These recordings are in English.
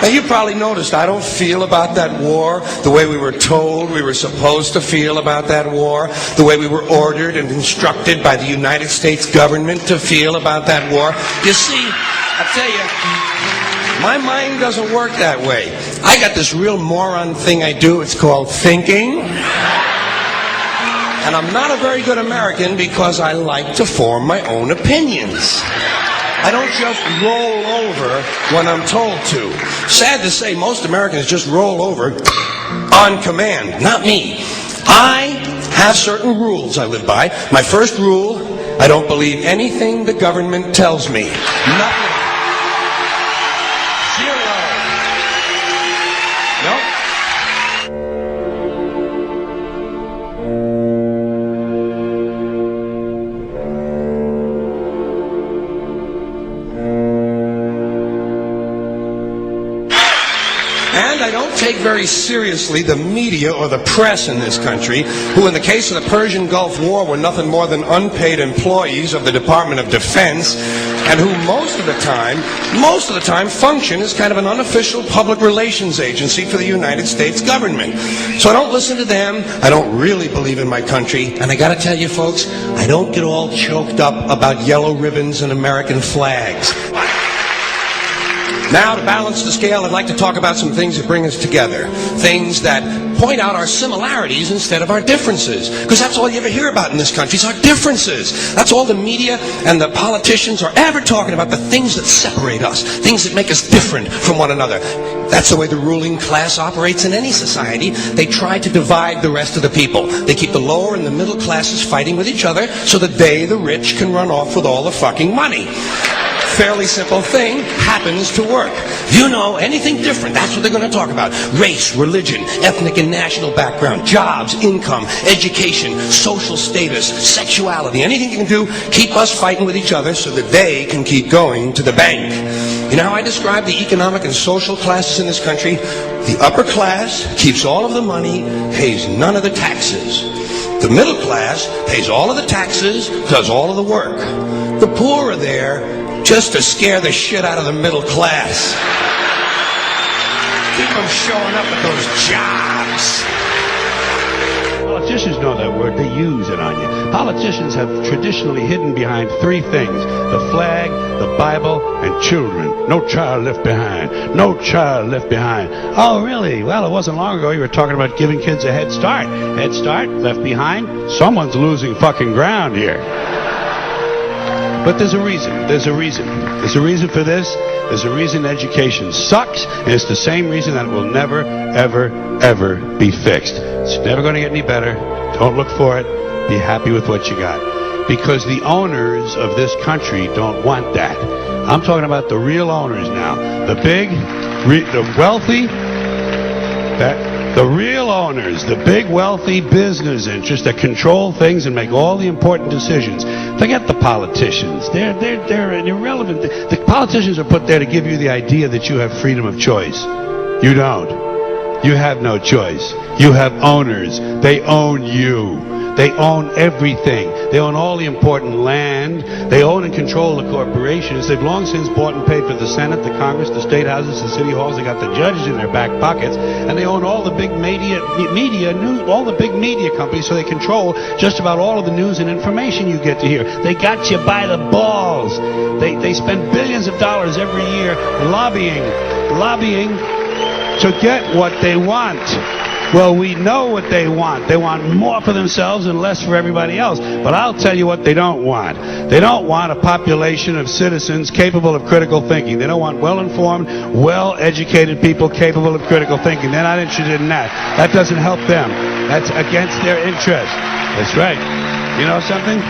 Now, you probably noticed I don't feel about that war the way we were told we were supposed to feel about that war, the way we were ordered and instructed by the United States government to feel about that war. You see, I tell you, my mind doesn't work that way. I got this real moron thing I do. It's called thinking. And I'm not a very good American because I like to form my own opinions. I don't just roll over when I'm told to. Sad to say, most Americans just roll over on command. Not me. I have certain rules I live by. My first rule, I don't believe anything the government tells me. Nothing. Zero. Nope. And I don't take very seriously the media or the press in this country, who in the case of the Persian Gulf War were nothing more than unpaid employees of the Department of Defense, and who most of the time function as kind of an unofficial public relations agency for the United States government. So I don't listen to them, I don't really believe in my country, and I gotta tell you folks, I don't get all choked up about yellow ribbons and American flags. Now, to balance the scale, I'd like to talk about some things that bring us together. Things that point out our similarities instead of our differences. Because that's all you ever hear about in this country is our differences. That's all the media and the politicians are ever talking about, the things that separate us, things that make us different from one another. That's the way the ruling class operates in any society. They try to divide the rest of the people. They keep the lower and the middle classes fighting with each other so that they, the rich, can run off with all the fucking money. Fairly simple thing happens to work. You know, anything different, that's what they're going to talk about. Race, religion, ethnic and national background, jobs, income, education, social status, sexuality, anything you can do, keep us fighting with each other so that they can keep going to the bank. You know how I describe the economic and social classes in this country? The upper class keeps all of the money, pays none of the taxes. The middle class pays all of the taxes, does all of the work. The poor are there just to scare the shit out of the middle class. Keep them showing up at those jobs. Politicians know that word. They use it on you. Politicians have traditionally hidden behind three things: the flag, the Bible, and children. No child left behind. No child left behind. Oh, really? Well, it wasn't long ago you were talking about giving kids a head start. Head start, left behind? Someone's losing fucking ground here. But there's a reason. There's a reason. There's a reason for this. There's a reason education sucks, and it's the same reason that it will never, ever, ever be fixed. It's never going to get any better. Don't look for it. Be happy with what you got. Because the owners of this country don't want that. I'm talking about the real owners now. The big, the wealthy, the real owners, the big wealthy business interests that control things and make all the important decisions. Forget the politicians. They're irrelevant. The politicians are put there to give you the idea that you have freedom of choice. You don't. You have no choice. You have owners. They own you. They own everything. They own all the important land. They own and control the corporations. They've long since bought and paid for the Senate, the Congress, the state houses, the city halls. They got the judges in their back pockets, and they own all the big all the big media companies. So they control just about all of the news and information you get to hear. They got you by the balls. They spend billions of dollars every year lobbying to get what they want. Well, we know what they want. They want more for themselves and less for everybody else. But I'll tell you what they don't want. They don't want a population of citizens capable of critical thinking. They don't want well-informed, well-educated people capable of critical thinking. They're not interested in that. That doesn't help them. That's against their interest. That's right. You know something?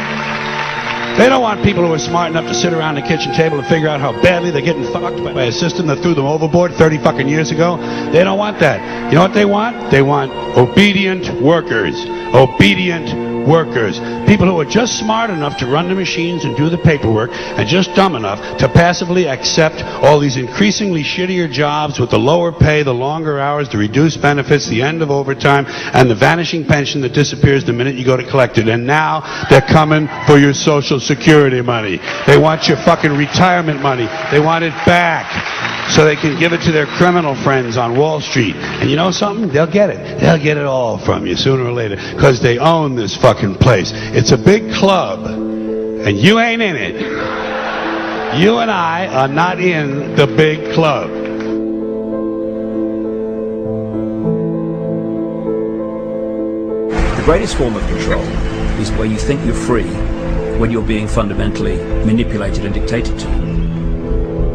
They don't want people who are smart enough to sit around the kitchen table and figure out how badly they're getting fucked by a system that threw them overboard 30 fucking years ago. They don't want that. You know what they want? They want obedient workers. Obedient workers. People who are just smart enough to run the machines and do the paperwork, and just dumb enough to passively accept all these increasingly shittier jobs with the lower pay, the longer hours, the reduced benefits, the end of overtime, and the vanishing pension that disappears the minute you go to collect it. And now they're coming for your Social Security money. They want your fucking retirement money. They want it back. so they can give it to their criminal friends on Wall Street. And you know something? They'll get it. They'll get it all from you sooner or later, because they own this fucking place. It's a big club, and you ain't in it. You and I are not in the big club. The greatest form of control is where you think you're free when you're being fundamentally manipulated and dictated to.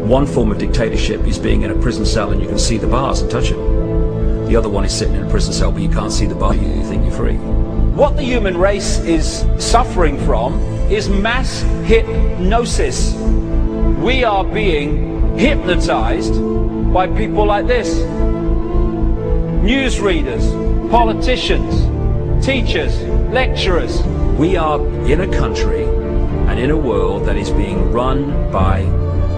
One form of dictatorship is being in a prison cell and you can see the bars and touch them. The other one is sitting in a prison cell but you can't see the bar, you think you're free. What the human race is suffering from is mass hypnosis. We are being hypnotized by people like this. Newsreaders, politicians, teachers, lecturers. We are in a country and in a world that is being run by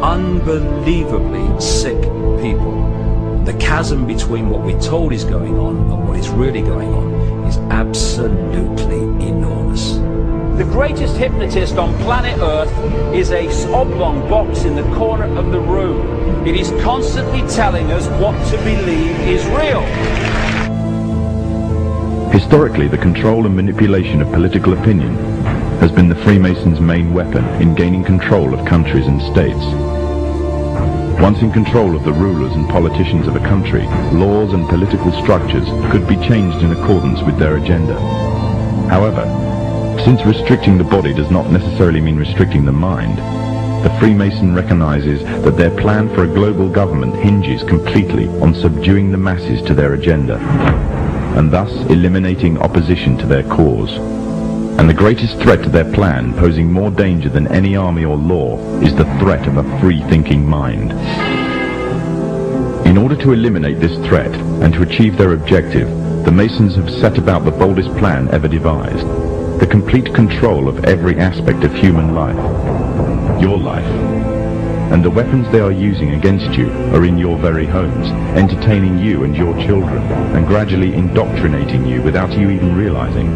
unbelievably sick people. The chasm between what we're told is going on and what is really going on is absolutely enormous. The greatest hypnotist on planet Earth is a oblong box in the corner of the room. It is constantly telling us what to believe is real. Historically, the control and manipulation of political opinion has been the Freemasons' main weapon in gaining control of countries and states. Once in control of the rulers and politicians of a country, laws and political structures could be changed in accordance with their agenda. However, since restricting the body does not necessarily mean restricting the mind, the Freemason recognizes that their plan for a global government hinges completely on subduing the masses to their agenda, and thus eliminating opposition to their cause. And the greatest threat to their plan, posing more danger than any army or law, is the threat of a free-thinking mind. In order to eliminate this threat and to achieve their objective, the Masons have set about the boldest plan ever devised: the complete control of every aspect of human life, your life. And the weapons they are using against you are in your very homes, entertaining you and your children, and gradually indoctrinating you without you even realizing.